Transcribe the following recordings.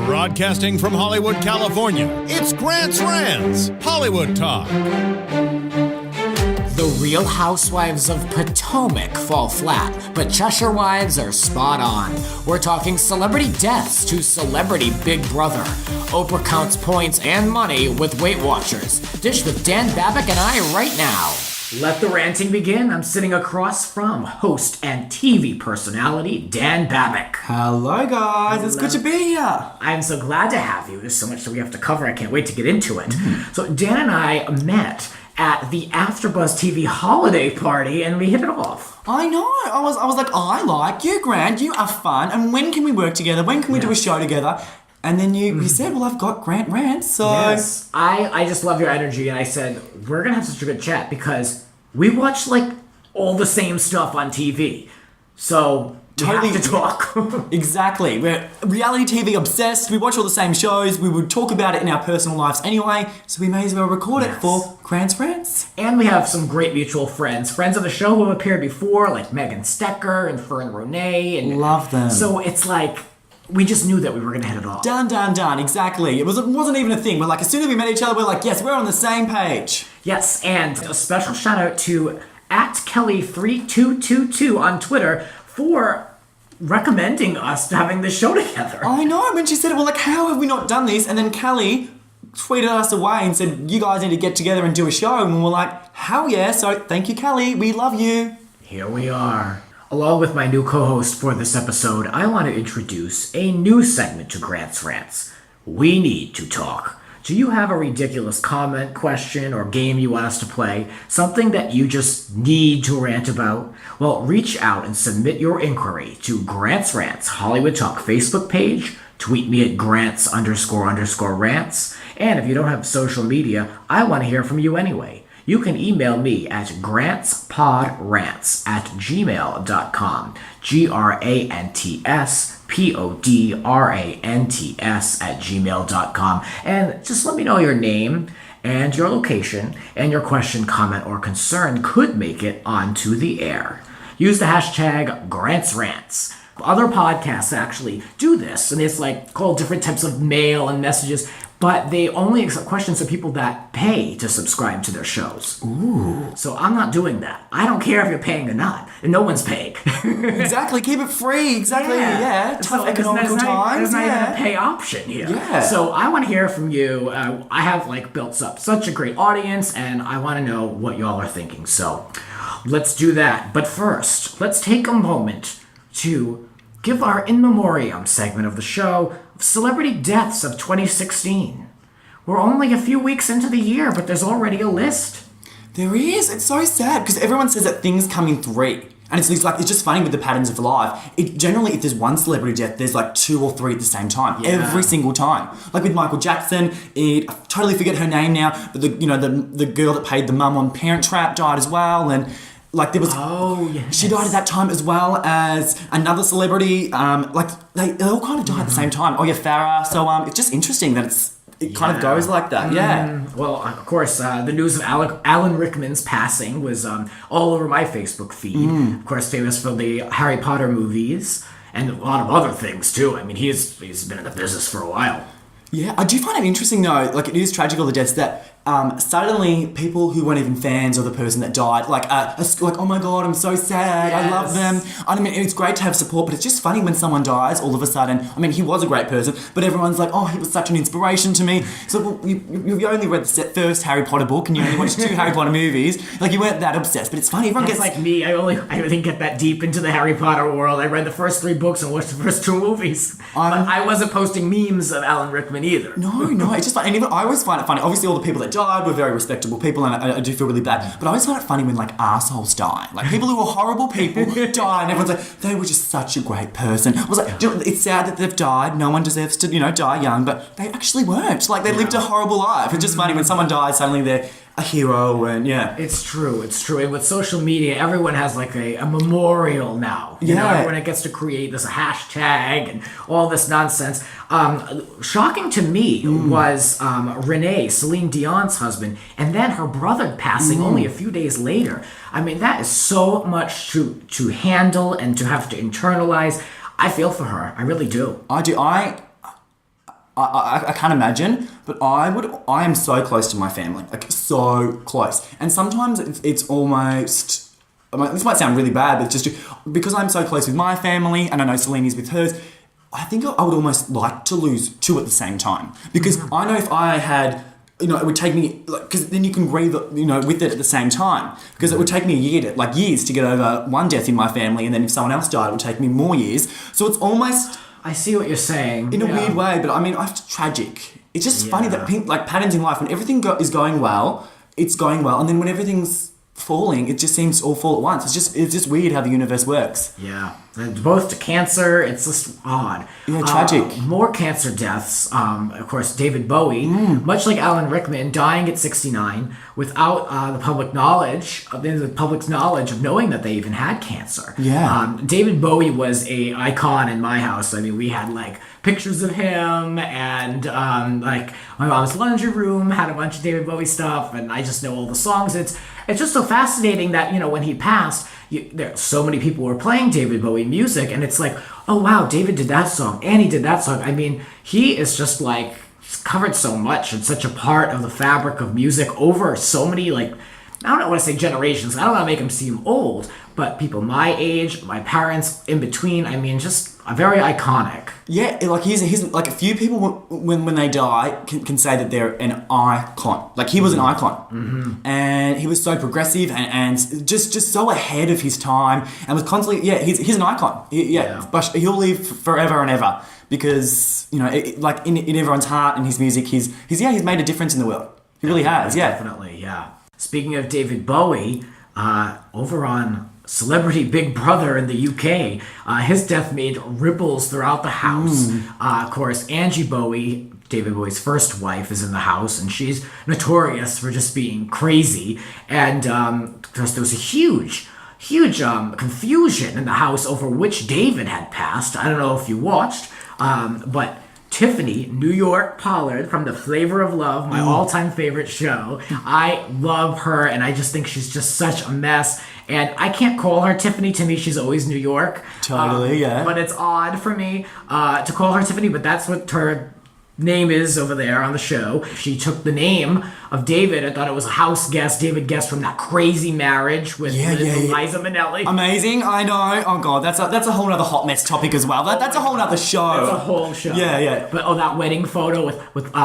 Broadcasting from Hollywood, California, it's Grant's Rants, Hollywood Talk. The Real Housewives of Potomac fall flat, but Cheshire wives are spot on. We're talking celebrity deaths to celebrity Big Brother. Oprah counts points and money with Weight Watchers. Dish with Dan Babic and I right now. Let the ranting begin. I'm sitting across from host and TV personality Dan Babic. Hello guys, it's good to be here. I'm so glad to have you. There's so much that we have to cover. I can't wait to get into it. So Dan and I met at the AfterBuzz TV holiday party, and we hit it off. I know. I was like, I like you, Grant. You are fun. And when can we work together? When can we do a show together? And then you said, well, I've got Grant Rants, so... Yes. I just love your energy, and I said, we're going to have such a good chat, because we watch, like, all the same stuff on TV. So... Totally have to talk. Exactly. We're reality TV obsessed. We watch all the same shows. We would talk about it in our personal lives anyway, so we may as well record it for Grant's Rants. And we have some great mutual friends of the show who have appeared before, like Megan Stecker and Fern Ronay. And love them. So it's like, we just knew that we were going to hit it off. Done. Exactly. It wasn't even a thing. We're like, as soon as we met each other, we're like, yes, we're on the same page. Yes, and a special shout out to @Kelly3222 on Twitter for recommending us having this show together. I know, when she said it, we're like, how have we not done this? And then Kelly tweeted us away and said, you guys need to get together and do a show. And we're like, hell yeah, so thank you, Kelly, we love you. Here we are. Along with my new co-host for this episode, I want to introduce a new segment to Grant's Rants. We need to talk. Do you have a ridiculous comment, question, or game you want us to play? Something that you just need to rant about? Well, reach out and submit your inquiry to Grant's Rants Hollywood Talk Facebook page. Tweet me at Grants__rants. And if you don't have social media, I want to hear from you anyway. You can email me at grantspodrants@gmail.com. GRANTSPODRANTS@gmail.com. And just let me know your name and your location, and your question, comment, or concern could make it onto the air. Use the hashtag GrantsRants. Other podcasts actually do this, and it's like called different types of mail and messages, but they only accept questions from people that pay to subscribe to their shows. Ooh. So I'm not doing that. I don't care if you're paying or not. And no one's paying. Exactly. Keep it free. Exactly. Yeah. Tough economical times. There's not even a pay option here. Yeah. So I want to hear from you. I have built up such a great audience, and I want to know what y'all are thinking. So let's do that. But first, let's take a moment to give our in memoriam segment of the show of celebrity deaths of 2016. We're only a few weeks into the year, but there's already a list. There is. It's so sad because everyone says that things come in three. And it's just funny with the patterns of life. Generally, if there's one celebrity death, there's like two or three at the same time. Yeah. Every single time. Like with Michael Jackson, I totally forget her name now, but the girl that played the mum on Parent Trap died as well, and there was... Oh, yes. She died at that time as well as another celebrity. They all kind of died at the same time. Oh yeah, Farrah. So it's just interesting that it kind of goes like that. Yeah. Well, of course, the news of Alan Rickman's passing was all over my Facebook feed. Of course, famous for the Harry Potter movies and a lot of other things too. I mean, he's been in the business for a while. Yeah, I do find it interesting though. It is tragic all the deaths that suddenly people who weren't even fans of the person that died, oh my god, I'm so sad, yes. I love them. I mean, it's great to have support, but it's just funny when someone dies all of a sudden. I mean, he was a great person, but everyone's like, oh, he was such an inspiration to me. So you've only read the first Harry Potter book and you only watched 2 Harry Potter movies. You weren't that obsessed, but it's funny. Everyone gets like me. I didn't get that deep into the Harry Potter world. I read the first 3 books and watched the first 2 movies. But I wasn't posting memes of Alan Rickman either. No, it's just and even I always find it funny. Obviously, all the people that died were very respectable people, and I do feel really bad. But I always find it funny when assholes die. People who were horrible people die, and everyone's like, they were just such a great person. I was like, it's sad that they've died. No one deserves to, die young, but they actually weren't. They lived a horrible life. It's just funny when someone dies, suddenly they're a hero, and yeah. It's true. And with social media, everyone has like a memorial now. You know, everyone gets to create this hashtag and all this nonsense. Shocking to me was Renee, Celine Dion's husband, and then her brother passing only a few days later. I mean, that is so much to handle and to have to internalize. I feel for her. I really do. I do. I can't imagine, but I am so close to my family, like so close. And sometimes it's almost, this might sound really bad, but it's just because I'm so close with my family and I know Celine is with hers, I think I would almost like to lose two at the same time. Because I know if I had, it would take me, because then you can grieve, with it at the same time. Because it would take me years to get over one death in my family, and then if someone else died, it would take me more years. So it's almost... I see what you're saying. In a weird way, but I mean, it's tragic. It's just funny that patterns in life, when everything is going well, it's going well, and then when everything's falling, it just seems to all fall at once. It's just weird how the universe works. Yeah. Both to cancer, it's just odd. Yeah, tragic. More cancer deaths. Of course, David Bowie, much like Alan Rickman, dying at 69 without the public's knowledge of knowing that they even had cancer. Yeah. David Bowie was a icon in my house. I mean, we had like pictures of him, and like my mom's laundry room had a bunch of David Bowie stuff, and I just know all the songs. It's just so fascinating that when he passed, there so many people were playing David Bowie music, and it's like, oh wow, David did that song, and he did that song. I mean, he is just like covered so much and such a part of the fabric of music over so many, like, I don't want to say generations. I don't want to make him seem old, but people my age, my parents, in between. I mean, just very iconic. Yeah, like he's like a few people when they die can say that they're an icon. Like he was an icon, and he was so progressive and just so ahead of his time, and was constantly he's an icon. But he'll live forever and ever because like in everyone's heart and his music, he's made a difference in the world. He really has. Yeah, definitely. Yeah. Speaking of David Bowie, over on Celebrity Big Brother in the UK, his death made ripples throughout the house. Of course, Angie Bowie, David Bowie's first wife, is in the house, and she's notorious for just being crazy. And there was a huge confusion in the house over which David had passed. I don't know if you watched, but TIffany New York Pollard from The Flavor of Love, my all-time favorite show. I love her, and I just think she's just such a mess. And I can't call her Tiffany. To me, she's always New York. Totally, yeah. But it's odd for me to call her Tiffany, but that's what her name is over there on the show. She took the name of David. I thought it was a house guest, David Guest, from that crazy marriage with Liza Minnelli. Amazing, I know. Oh god, that's a whole other hot mess topic as well. That's a whole other show. That's a whole show. Yeah. But that wedding photo with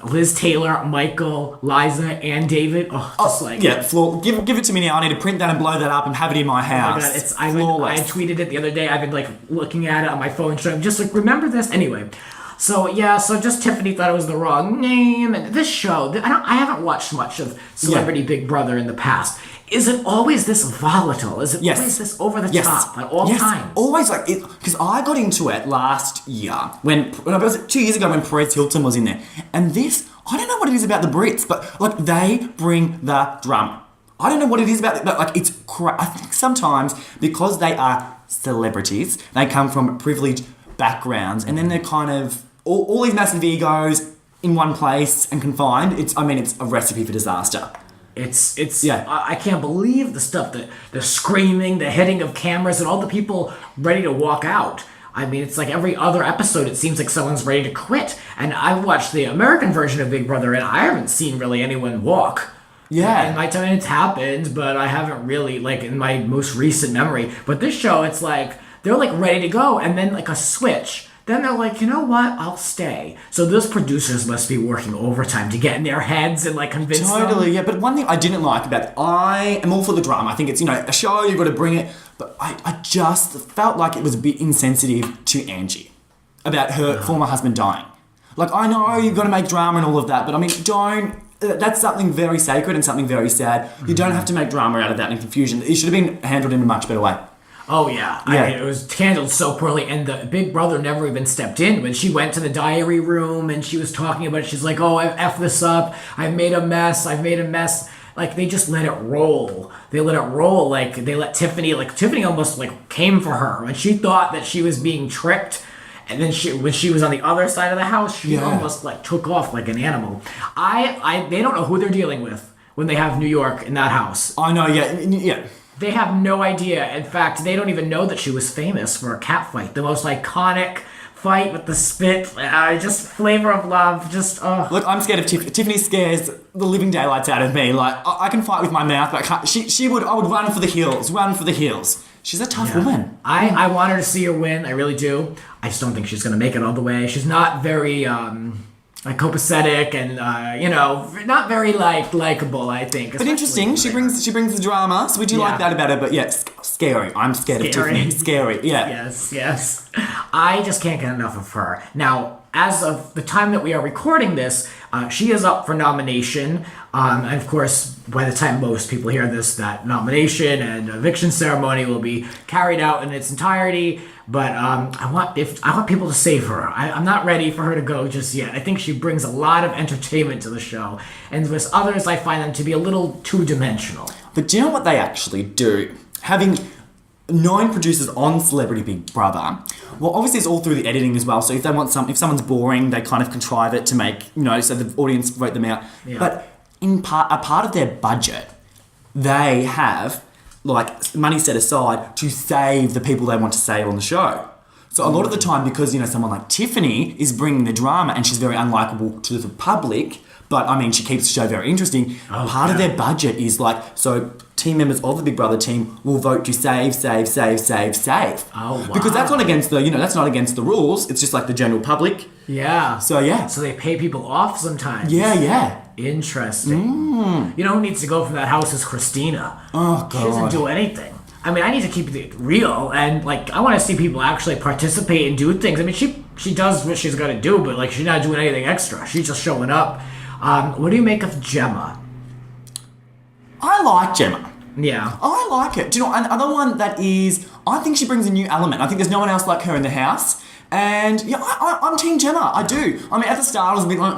Liz Taylor, Michael, Liza, and David. Give it to me now. I need to print that and blow that up and have it in my house. Oh my god, I tweeted it the other day. I've been like looking at it on my phone, so I'm just like, remember this anyway. So just Tiffany thought it was the wrong name, and this show, I haven't watched much of Celebrity Big Brother in the past. Is it always this volatile? Is it always this over the top at all times? Always, like it, because I got into it last year when it was 2 years ago when Perez Hilton was in there, and this, I don't know what it is about the Brits, but like they bring the drama. I don't know what it is about it, but like I think sometimes because they are celebrities, they come from privileged backgrounds, and then they're kind of all these massive egos in one place and confined. It's a recipe for disaster. I can't believe the stuff that the screaming, the hitting of cameras, and all the people ready to walk out. I mean, it's like every other episode, it seems like someone's ready to quit. And I watched the American version of Big Brother, and I haven't seen really anyone walk. Yeah. In my time, it's happened, but I haven't really, like, in my most recent memory. But this show, it's like, they're like ready to go, and then like a switch. Then they're like, you know what? I'll stay. So those producers must be working overtime to get in their heads and like convince them. Totally, yeah. But one thing I didn't like about it, I am all for the drama. I think it's, a show, you've got to bring it. But I just felt like it was a bit insensitive to Angie about her former husband dying. Like, I know you've got to make drama and all of that, but I mean, that's something very sacred and something very sad. You don't have to make drama out of that and confusion. It should have been handled in a much better way. Oh, yeah. I mean, it was handled so poorly, and the Big Brother never even stepped in. When she went to the diary room and she was talking about it, she's like, oh, I've effed this up. I've made a mess. like they just let it roll. They let it roll. Like they let Tiffany almost like came for her, and she thought that she was being tricked. And then when she was on the other side of the house, she almost like took off like an animal. They don't know who they're dealing with when they have New York in that house. I know, yeah. They have no idea. In fact, they don't even know that she was famous for a cat fight. The most iconic fight with the spit, just flavor of love, just Look, I'm scared of Tiffany. Tiffany scares the living daylights out of me. Like, I can fight with my mouth, but I can't. I would run for the hills. She's a tough woman. I want her to see her win. I really do. I just don't think she's going to make it all the way. She's not very like copacetic and not very likable. I think. But interesting. She brings the drama, so we do like that about her. But yeah, scary. I'm scared of Tiffany. Scary. Yeah. Yes. I just can't get enough of her. Now, as of the time that we are recording this, she is up for nomination. And of course, by the time most people hear this, that nomination and eviction ceremony will be carried out in its entirety. But I want people to save her. I'm not ready for her to go just yet. I think she brings a lot of entertainment to the show. And with others, I find them to be a little two-dimensional. But do you know what they actually do? Having 9 producers on Celebrity Big Brother. Well, obviously it's all through the editing as well. So if someone's boring, they kind of contrive it to make, so the audience vote them out. Yeah. But a part of their budget, they have like money set aside to save the people they want to save on the show. So a lot of the time, because someone like Tiffany is bringing the drama and she's very unlikable to the public, but I mean she keeps the show very interesting. Part of their budget is team members of the Big Brother team will vote to save. Oh, wow. Because that's not against the rules. It's just like the general public. Yeah. So yeah. So they pay people off sometimes. Yeah. Interesting. You know who needs to go from that house is Christina. Oh, God. She doesn't do anything. I mean, I need to keep it real, and I want to see people actually participate and do things. I mean, she does what she's got to do, but she's not doing anything extra. She's just showing up. What do you make of Gemma? I like Gemma. Yeah. I like it. Do you know, another one that is, I think she brings a new element. I think there's no one else like her in the house. And yeah, I'm Team Gemma. I do. I mean, at the start I was a bit like,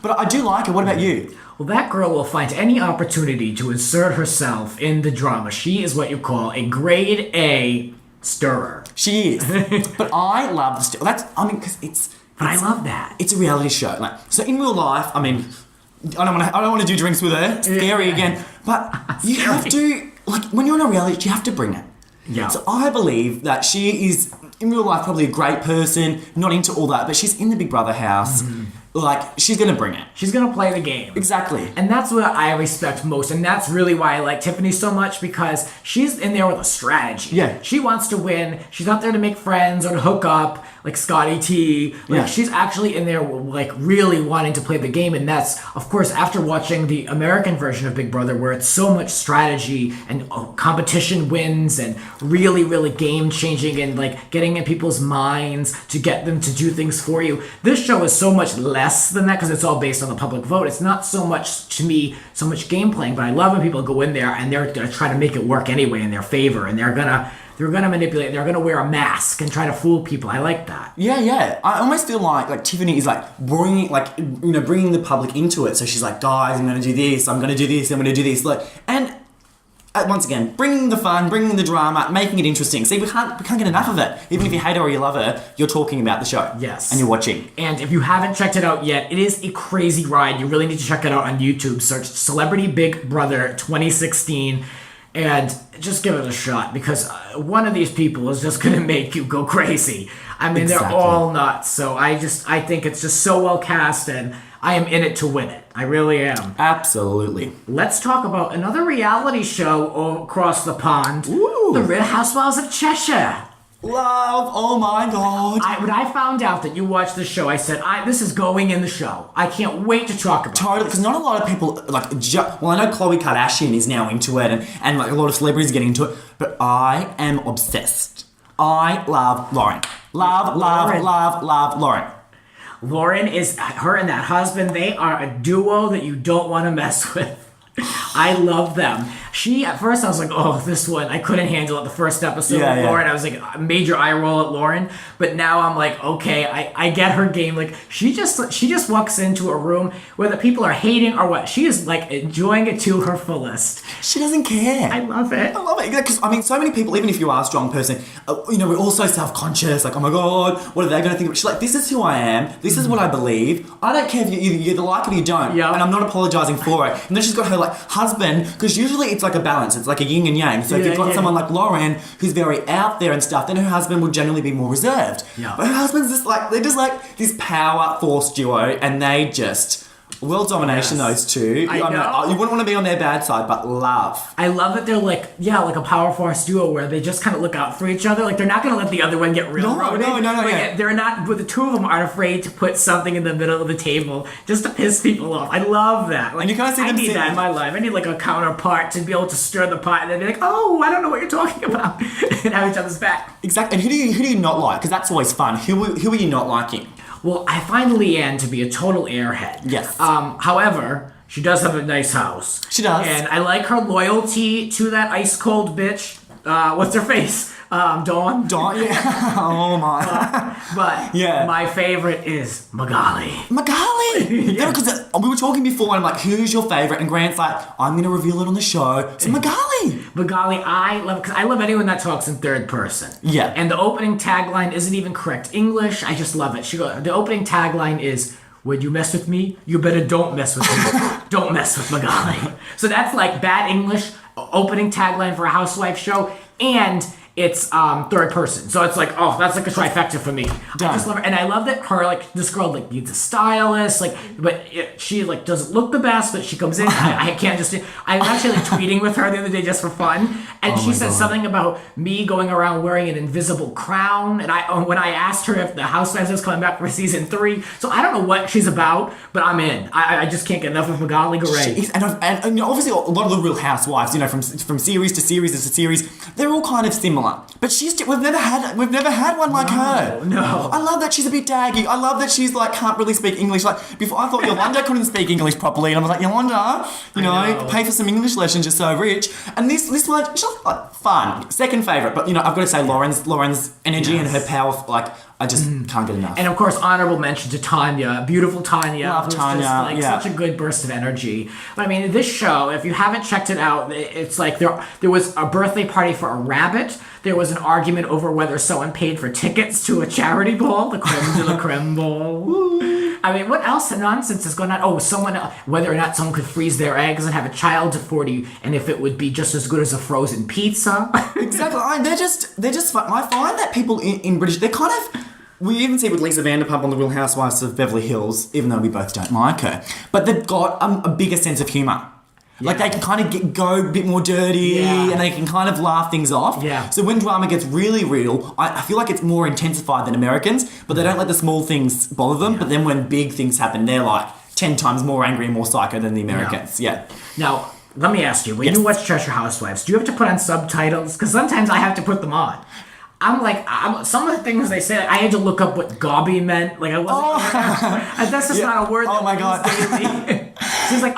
but I do like her. What about you? Well, that girl will find any opportunity to insert herself in the drama. She is what you call a grade A stirrer. She is. But I love the because I love that. It's a reality show. So in real life, I mean, I don't want to do drinks with her. Scary again. But you have to, when you're in a reality, you have to bring it. Yeah. So I believe that she is, in real life, probably a great person, not into all that, but she's in the Big Brother house. Mm-hmm. She's going to bring it. She's going to play the game. Exactly. And that's what I respect most. And that's really why I like Tiffany so much, because she's in there with a strategy. Yeah. She wants to win. She's not there to make friends or to hook up like Scotty T. She's actually in there really wanting to play the game. And that's, of course, after watching the American version of Big Brother, where it's so much strategy and competition wins and really, really game changing and getting in people's minds to get them to do things for you. This show is so much less than that because it's all based on the public vote. It's not so much, to me, so much game playing, but I love when people go in there and they're going to try to make it work anyway in their favor, and they're going to manipulate, they're going to wear a mask and try to fool people. I like that. Yeah. I almost feel like Tiffany is bringing the public into it. So she's like, guys, I'm going to do this, I'm going to do this, I'm going to do this. And once again, bringing the fun, bringing the drama, making it interesting. See, we can't get enough of it. Even if you hate her or you love her, you're talking about the show. Yes. And you're watching. And if you haven't checked it out yet, it is a crazy ride. You really need to check it out on YouTube. Search Celebrity Big Brother 2016 and just give it a shot, because one of these people is just going to make you go crazy. I mean, They're all nuts. So I think it's just so well cast, and I am in it to win it. I really am. Absolutely. Let's talk about another reality show across the pond. Ooh. The Real Housewives of Cheshire. Love, oh my God. When I found out that you watched the show, I said, this is going in the show. I can't wait to talk about it. Totally, because not a lot of people, I know Khloe Kardashian is now into it, and a lot of celebrities are getting into it, but I am obsessed. I love Lauren. Love Lauren. Lauren is, her and that husband, they are a duo that you don't want to mess with. I love them. At first I was like, oh, this one, I couldn't handle it the first episode Yeah, with yeah. Lauren. I was like, a major eye roll at Lauren. But now I'm like, okay, I get her game. Like, she just walks into a room where the people are hating or what. She is like enjoying it to her fullest. She doesn't care. I love it. I love it because I mean, so many people, even if you are a strong person, we're all so self-conscious. Like, oh my god, what are they going to think? She's like, this is who I am. This is what I believe. I don't care if you either like it or you don't. Yeah. And I'm not apologizing for it. And then she's got her like husband, because usually it's like a balance. It's like a yin and yang. So if you've got someone like Lauren who's very out there and stuff, then her husband will generally be more reserved. Yeah. But her husband's they're just like this power force duo, and they just. World domination, those two. I know. You wouldn't want to be on their bad side, but love. I love that they're like a power force duo where they just kind of look out for each other. Like, they're not going to let the other one get railroaded. No, Like, yeah. They're not, but the two of them aren't afraid to put something in the middle of the table just to piss people off. I love that. Like, And you kinda see I them need that sitting- in my life. I need like a counterpart to be able to stir the pot and then be like, oh, I don't know what you're talking about. And have each other's back. Exactly. And who do you not like? Because that's always fun. Who are you not liking? Well, I find Leanne to be a total airhead. Yes. However, she does have a nice house. She does. And I like her loyalty to that ice cold bitch. What's her face? Dawn. Dawn, yeah. Oh my. But Yeah. my favorite is Magali. Magali! Yeah. Because we were talking before, and I'm like, who's your favourite? And Grant's like, I'm going to reveal it on the show. So Magali! Magali, I love, because I love anyone that talks in third person. Yeah. And the opening tagline isn't even correct English. I just love it. The opening tagline is, when you mess with me, you better don't mess with me. Don't mess with Magali. So that's like bad English opening tagline for a housewife show, and it's third person. So it's like, oh, that's like a trifecta for me. Done. I just love her. And I love that this girl like needs a stylist, she like doesn't look the best, but she comes in. I can't just, I was actually like tweeting with her the other day just for fun. And she said something about me going around wearing an invisible crown. And when I asked her if the Housewives was coming back for season 3, so I don't know what she's about, but I'm in. I just can't get enough of Magali Garay. And obviously a lot of the Real Housewives, from series to series to series, they're all kind of similar. But we've never had one like her. No. I love that she's a bit daggy. I love that she's like can't really speak English. Like before, I thought Yolanda couldn't speak English properly, and I was like, Yolanda, know. pay for some English lessons. You're so rich. And this one, she's like fun. Second favorite, but I've got to say Lauren's energy and her power. Like I just can't get enough. And of course, honorable mention to Tanya, beautiful Tanya. Love who's Tanya, just like yeah. such a good burst of energy. But I mean, this show, if you haven't checked it out, it's like there was a birthday party for a rabbit. There was an argument over whether someone paid for tickets to a charity ball, the creme de la creme ball. I mean, what else nonsense is going on? Oh, whether or not someone could freeze their eggs and have a child to 40, and if it would be just as good as a frozen pizza. Exactly. They're just fun. I find that people in British, they're kind of. We even see with Lisa Vanderpump on the Real Housewives of Beverly Hills, even though we both don't like her, but they've got a bigger sense of humour. Like they can kind of go a bit more dirty, and they can kind of laugh things off. Yeah. So when drama gets really real, I feel like it's more intensified than Americans, but they don't let the small things bother them. But then when big things happen, they're like 10 times more angry and more psycho than the Americans. Yeah. Now, let me ask you, when you watch Cheshire Housewives, do you have to put on subtitles? Because sometimes I have to put them on. I'm like, some of the things they say, I had to look up what gobby meant. Like, I wasn't. That's just not a word. Oh my God. She's like,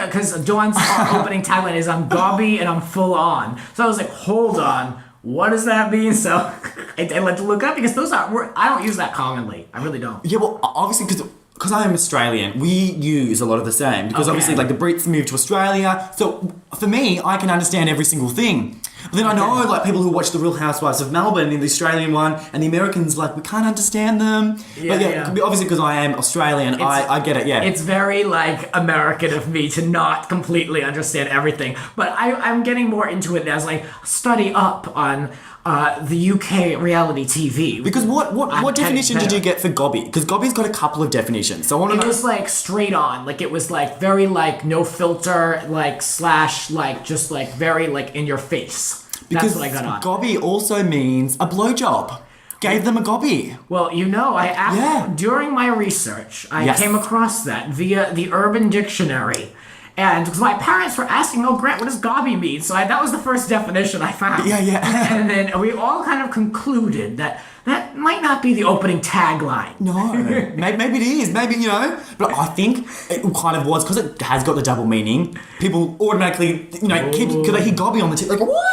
because Dawn's opening tagline is, I'm gobby and I'm full on. So I was like, hold on. What does that mean? So I had to look up because I don't use that commonly. I really don't. Yeah, well, obviously, because I am Australian, we use a lot of the same. Because obviously, like, the Brits moved to Australia. So, for me, I can understand every single thing. But then I know, like, people who watch The Real Housewives of Melbourne in the Australian one, and the Americans, like, we can't understand them. But obviously, because I am Australian, I get it, yeah. It's very, like, American of me to not completely understand everything. But I'm getting more into it as I study up on the UK reality TV. Because what definition did you get for gobby? Because gobby's got a couple of definitions. So I want to know. It was like straight on, like it was like very like no filter, like slash like just like very like in your face. That's what I got on. Gobby also means a blowjob. Gave them a gobby. Well, during my research, I Yes. came across that via the Urban Dictionary. And because my parents were asking, "Oh, Grant, what does gobby mean?" So that was the first definition I found. Yeah. And then we all kind of concluded that might not be the opening tagline. No, maybe it is. Maybe, but I think it kind of was because it has got the double meaning. People automatically, because they hear gobby on the tip, like, what?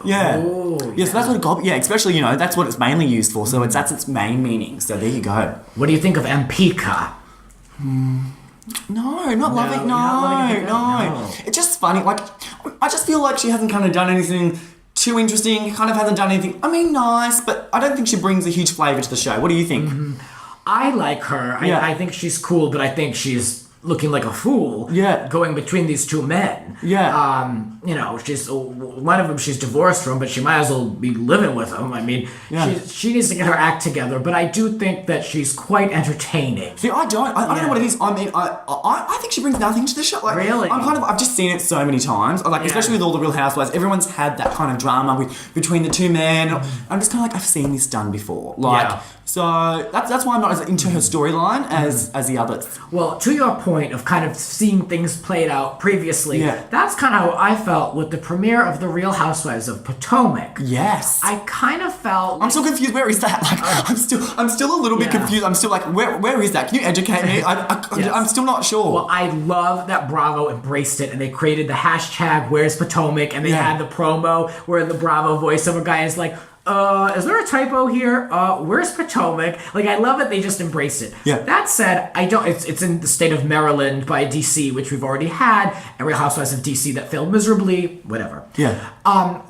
Yeah. Oh, yeah, so that's what a gobby, especially, that's what it's mainly used for. So that's its main meaning. So there you go. What do you think of Ampika? No, not loving. you're not loving it. No. It's just funny. Like, I just feel like she hasn't kind of done anything too interesting. Kind of hasn't done anything. I mean, nice, but I don't think she brings a huge flavour to the show. What do you think? I like her. Yeah. I think she's cool, but I think she's looking like a fool. Yeah. Going between these two men. Yeah. She's one of them she's divorced from, but she might as well be living with him. I mean, Yeah. she needs to get her act together, but I do think that she's quite entertaining. See, I don't know what it is. I mean, I think she brings nothing to the show. Like, Really? I've just seen it so many times. Like, especially with all the Real Housewives, everyone's had that kind of drama between the two men. I'm just kind of like, I've seen this done before. Like, Yeah. so that's why I'm not as into her storyline as the others. Well, to your point of kind of seeing things played out previously, Yeah. that's kind of how I felt with the premiere of the Real Housewives of Potomac. Yes. I kind of felt I'm so confused. Where is that? Like, I'm still a little bit Yeah. confused. I'm still like, where is that? Can you educate me? Yes. I'm still not sure. Well, I love that Bravo embraced it and they created the hashtag Where's Potomac and they Yeah. had the promo where the Bravo voiceover guy is like, is there a typo here? Where's Potomac? Like, I love it. They just embrace it. Yeah. That said, it's in the state of Maryland by DC, which we've already had, and Real Housewives of DC that failed miserably, whatever. Yeah.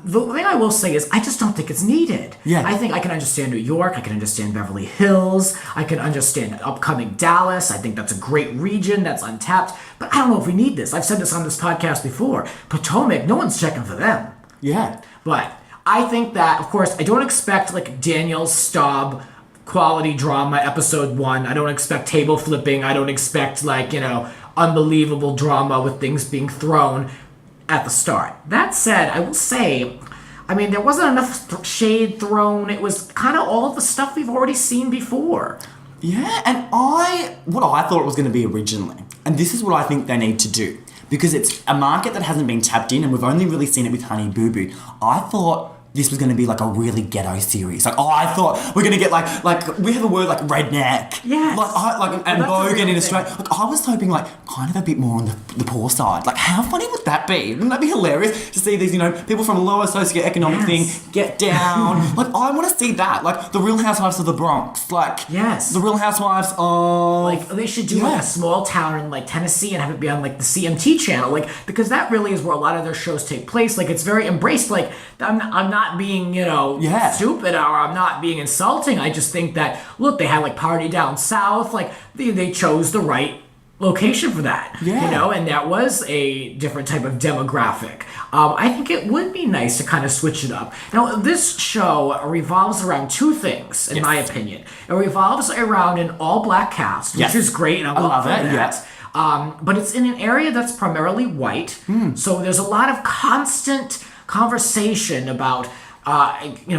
The thing I will say is I just don't think it's needed. Yeah. I think I can understand New York. I can understand Beverly Hills. I can understand upcoming Dallas. I think that's a great region that's untapped. But I don't know if we need this. I've said this on this podcast before. Potomac, no one's checking for them. Yeah. But I think that, of course, I don't expect like Daniel Staub quality drama episode 1. I don't expect table flipping. I don't expect unbelievable drama with things being thrown at the start. That said, I will say, I mean, there wasn't enough shade thrown. It was kind of all of the stuff we've already seen before. Yeah, and what I thought it was going to be originally, and this is what I think they need to do, because it's a market that hasn't been tapped in, and we've only really seen it with Honey Boo Boo. I thought this was going to be like a really ghetto series. Like, I thought we're going to get like we have a word like redneck. Yes. And Well, that's a bogan real in thing. Australia. Like, I was hoping like kind of a bit more on the poor side. Like, how funny would that be? Wouldn't that be hilarious to see these, people from a lower socioeconomic Yes. thing get down? Like, I want to see that. Like, the Real Housewives of the Bronx. Like, Yes. the Real Housewives of... Like, they should do like Yeah. a small town in like Tennessee and have it be on like the CMT channel, like, because that really is where a lot of their shows take place. Like, it's very embraced. Like, I'm not being Yeah. stupid or I'm not being insulting. I just think that, look, they had like Party Down South. Like, they chose the right location for that. Yeah. And that was a different type of demographic. I think it would be nice to kind of switch it up. Now, this show revolves around two things, in my opinion. It revolves around an all-black cast, Yes. which is great, and I love for it, that. But it's in an area that's primarily white, so there's a lot of constant conversation about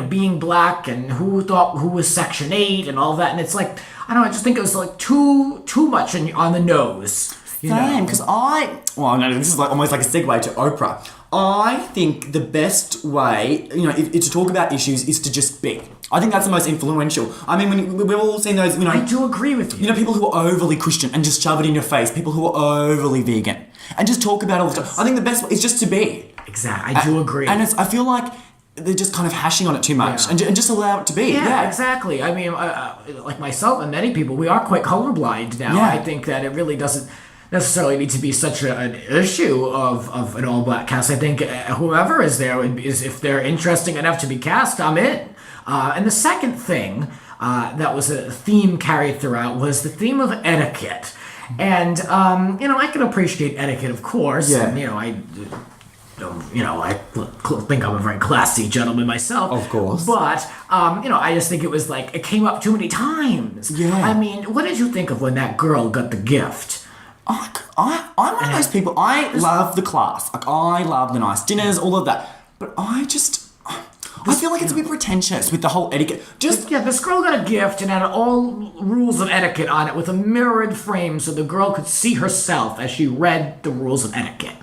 being black and who thought who was Section 8 and all that, and it's like, I don't know, I just think it was like too much on the nose. Same, because this is like almost like a segue to Oprah. I think the best way, if to talk about issues is to just be. I think that's the most influential. I mean, we've all seen those, I do agree with you. people who are overly Christian and just shove it in your face. People who are overly vegan and just talk about all the stuff. I think the best way is just to be. Exactly, I do agree. And I feel like they're just kind of hashing on it too much and just allow it to be. Yeah, exactly. I mean, like myself and many people, we are quite colorblind now. Yeah. I think that it really doesn't necessarily need to be such an issue of an all-black cast. I think whoever is there, if they're interesting enough to be cast, I'm in. And the second thing that was a theme carried throughout was the theme of etiquette. And, I can appreciate etiquette, of course. Yeah. And, I think I'm a very classy gentleman myself. Of course. But, I just think it was like, it came up too many times. Yeah. I mean, what did you think of when that girl got the gift? I'm one of those people. I love the class. Like, I love the nice dinners, all of that. But I I feel like it's a bit pretentious with the whole etiquette. This girl got a gift and had all rules of etiquette on it with a mirrored frame so the girl could see herself as she read the rules of etiquette.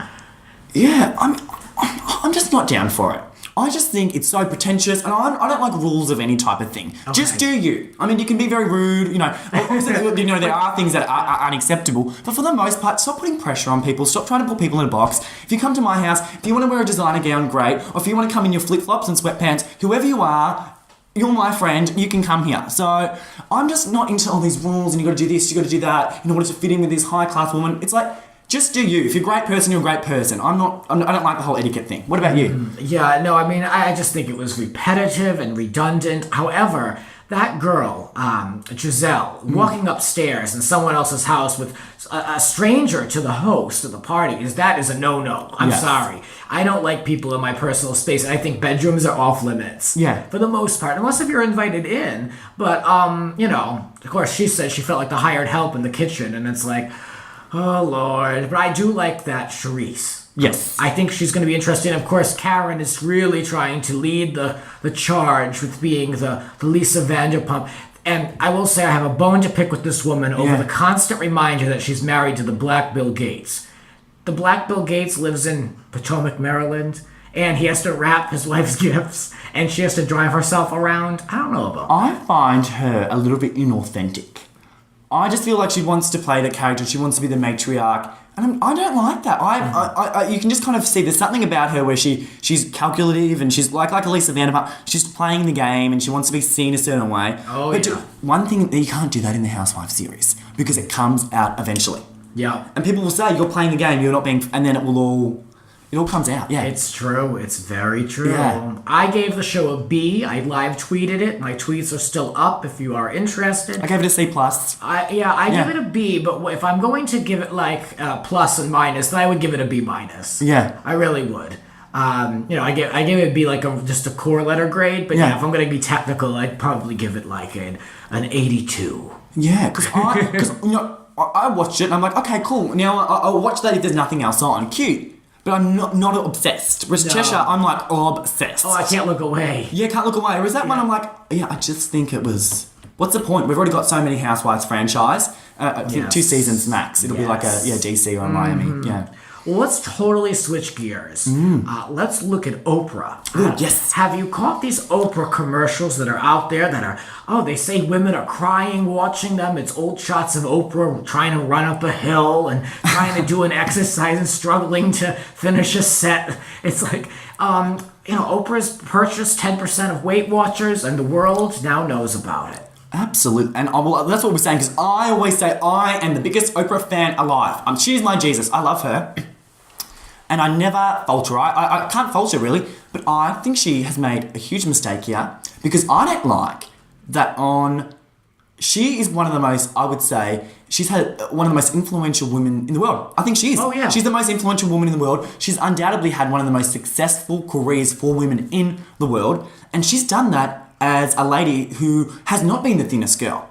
Yeah, I'm just not down for it. I just think it's so pretentious, and I don't like rules of any type of thing. Okay. Just do you. I mean, you can be very rude, obviously, there are things that are unacceptable, but for the most part, stop putting pressure on people, stop trying to put people in a box. If you come to my house, if you want to wear a designer gown, great, or if you want to come in your flip-flops and sweatpants, whoever you are, you're my friend, you can come here. So, I'm just not into all these rules, and you got to do this, you got to do that, in order to fit in with this high-class woman. It's like, just do you. If you're a great person, you're a great person. I don't like the whole etiquette thing. What about you? Yeah, no, I mean, I just think it was repetitive and redundant. However, that girl, Giselle, walking upstairs in someone else's house with a stranger to the host of the party, that is a no-no. I'm sorry. I don't like people in my personal space. I think bedrooms are off limits. Yeah. For the most part, unless if you're invited in. But, of course, she said she felt like the hired help in the kitchen, and it's like, oh, Lord. But I do like that Charisse. Yes. I think she's going to be interesting. Of course, Karen is really trying to lead the charge with being the Lisa Vanderpump. And I will say I have a bone to pick with this woman over the constant reminder that she's married to the Black Bill Gates. The Black Bill Gates lives in Potomac, Maryland, and he has to wrap his wife's gifts, and she has to drive herself around. I don't know about that. I find her a little bit inauthentic. I just feel like she wants to play the character. She wants to be the matriarch. And I don't like that. I you can just kind of see there's something about her where she's calculative and she's like Elisa Vanderpump. She's playing the game and she wants to be seen a certain way. Oh, but yeah. One thing, you can't do that in the Housewives series because it comes out eventually. Yeah. And people will say, you're playing the game, you're not being... And then it all comes out, yeah. It's true. It's very true. Yeah. I gave the show a B. I live tweeted it. My tweets are still up if you are interested. I gave it a C+. I give it a B, but if I'm going to give it like plus and minus, then I would give it a B minus. Yeah. I really would. I give it B like just a core letter grade, but if I'm going to be technical, I'd probably give it like an 82. Yeah, because I watched it and I'm like, okay, cool. Now I'll watch that if there's nothing else on. Cute. But I'm not obsessed. Whereas Cheshire, I'm like obsessed. Oh, I can't look away. Yeah, can't look away. Whereas that one, I'm like, I just think it was... What's the point? We've already got so many Housewives franchise. I think 2 seasons max. It'll be like a DC or a Miami. Yeah. Well, let's totally switch gears. Let's look at Oprah. Ooh, yes. Have you caught these Oprah commercials that are out there that are, they say women are crying watching them. It's old shots of Oprah trying to run up a hill and trying to do an exercise and struggling to finish a set. It's like, Oprah's purchased 10% of Weight Watchers and the world now knows about it. Absolutely. And that's what we're saying because I always say I am the biggest Oprah fan alive. She's my Jesus. I love her. And I never fault her. I can't fault her really, but I think she has made a huge mistake here because I don't like that she is one of the most, I would say, she's had one of the most influential women in the world. I think she is. Oh, yeah. She's the most influential woman in the world. She's undoubtedly had one of the most successful careers for women in the world. And she's done that as a lady who has not been the thinnest girl.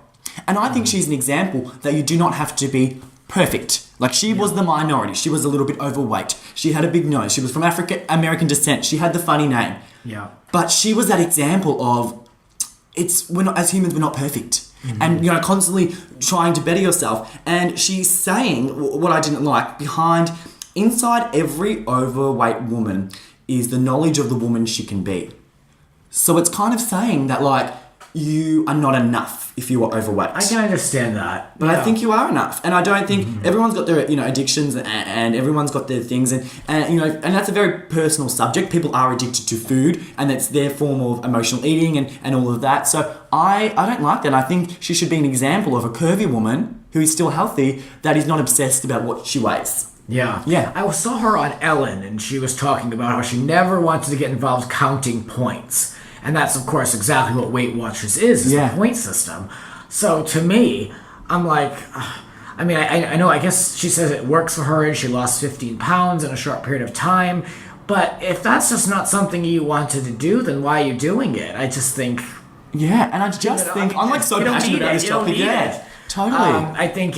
And I think she's an example that you do not have to be perfect. Like she was the minority. She was a little bit overweight. She had a big nose. She was from African American descent. She had the funny name. Yeah. But she was that example of as humans, we're not perfect. Mm-hmm. And, constantly trying to better yourself. And she's saying what I didn't like inside every overweight woman is the knowledge of the woman she can be. So it's kind of saying that, like, you are not enough if you are overweight. I can understand that. But I think you are enough. And I don't think everyone's got their, addictions and everyone's got their things. And that's a very personal subject. People are addicted to food and that's their form of emotional eating and all of that. So I don't like that. I think she should be an example of a curvy woman who is still healthy that is not obsessed about what she weighs. Yeah. Yeah. I saw her on Ellen and she was talking about how she never wanted to get involved counting points. And that's, of course, exactly what Weight Watchers is a point system. So, to me, I'm like, I know, I guess she says it works for her and she lost 15 pounds in a short period of time. But if that's just not something you wanted to do, then why are you doing it? I just think... Yeah, and I'm like so passionate about this topic. Yeah, totally. I think,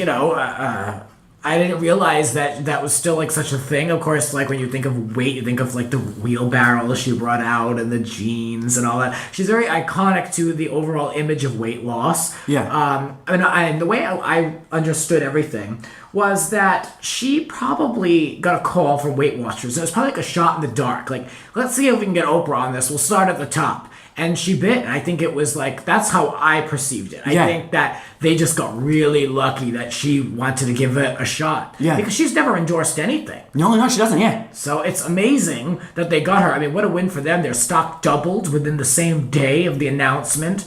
I didn't realize that was still like such a thing. Of course, like when you think of weight, you think of like the wheelbarrow she brought out and the jeans and all that. She's very iconic to the overall image of weight loss. Yeah. And the way I understood everything was that she probably got a call from Weight Watchers. It was probably like a shot in the dark. Like, let's see if we can get Oprah on this. We'll start at the top. And she bit, and I think it was like, that's how I perceived it. I think that they just got really lucky that she wanted to give it a shot. Yeah. Because she's never endorsed anything. No, she doesn't, yeah. So it's amazing that they got her. I mean, what a win for them. Their stock doubled within the same day of the announcement.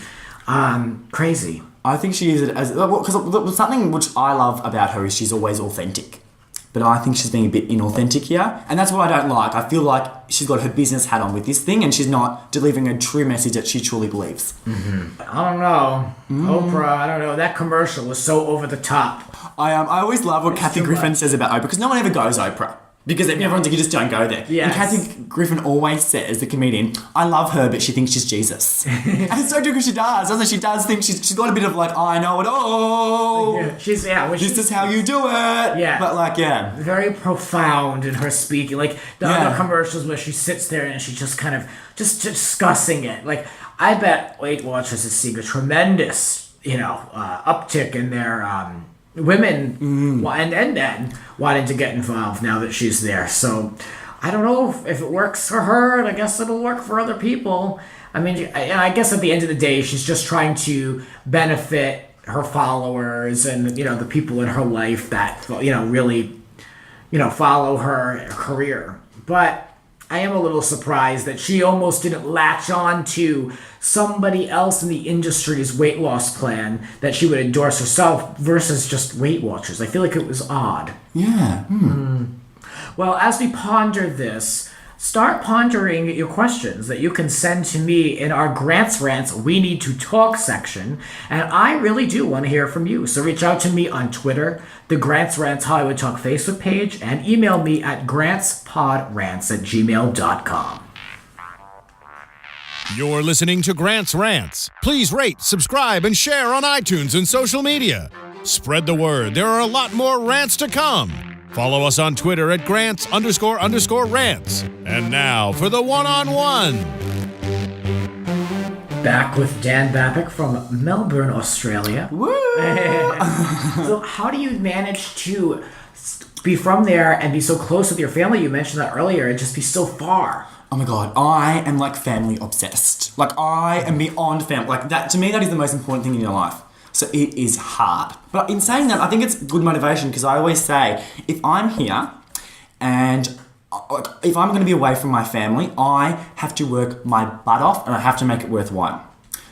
Crazy. I think she is, because something which I love about her is she's always authentic. But I think she's being a bit inauthentic here. And that's what I don't like. I feel like she's got her business hat on with this thing and she's not delivering a true message that she truly believes. Mm-hmm. I don't know. Oprah, I don't know. That commercial was so over the top. I always love what Kathy Griffin says about Oprah, because no one ever goes Oprah. Because everyone's like, you just don't go there. Yes. And Kathy Griffin always says, the comedian, I love her, but she thinks she's Jesus. And it's so true because she does. Doesn't she? She does think she's got a bit of like, I know it all. Yeah, this is how you do it. Yeah. But like, yeah. Very profound in her speaking. Like the other commercials where she sits there and she's just kind of just discussing it. Like, I bet Weight Watchers is seeing a tremendous, uptick in their women and men wanting to get involved now that she's there. So I don't know if it works for her, and I guess it'll work for other people. I mean, I guess at the end of the day, she's just trying to benefit her followers and, the people in her life that, really, follow her career. But I am a little surprised that she almost didn't latch on to somebody else in the industry's weight loss plan that she would endorse herself versus just Weight Watchers. I feel like it was odd. Yeah. Well, as we ponder this, start pondering your questions that you can send to me in our Grants Rants We Need to Talk section. And I really do want to hear from you. So reach out to me on Twitter, the Grants Rants Hollywood Talk Facebook page, and email me at grantspodrants@gmail.com. You're listening to Grant's Rants. Please rate, subscribe, and share on iTunes and social media. Spread the word. There are a lot more rants to come. Follow us on Twitter at Grants__rants. And now for the one-on-one. Back with Dan Babic from Melbourne, Australia. Woo! So how do you manage to be from there and be so close with your family? You mentioned that earlier, and just be so far. Oh my God, I am like family obsessed. Like I am beyond family. Like that, to me, that is the most important thing in your life. So it is hard. But in saying that, I think it's good motivation because I always say, if I'm here and if I'm going to be away from my family, I have to work my butt off and I have to make it worthwhile.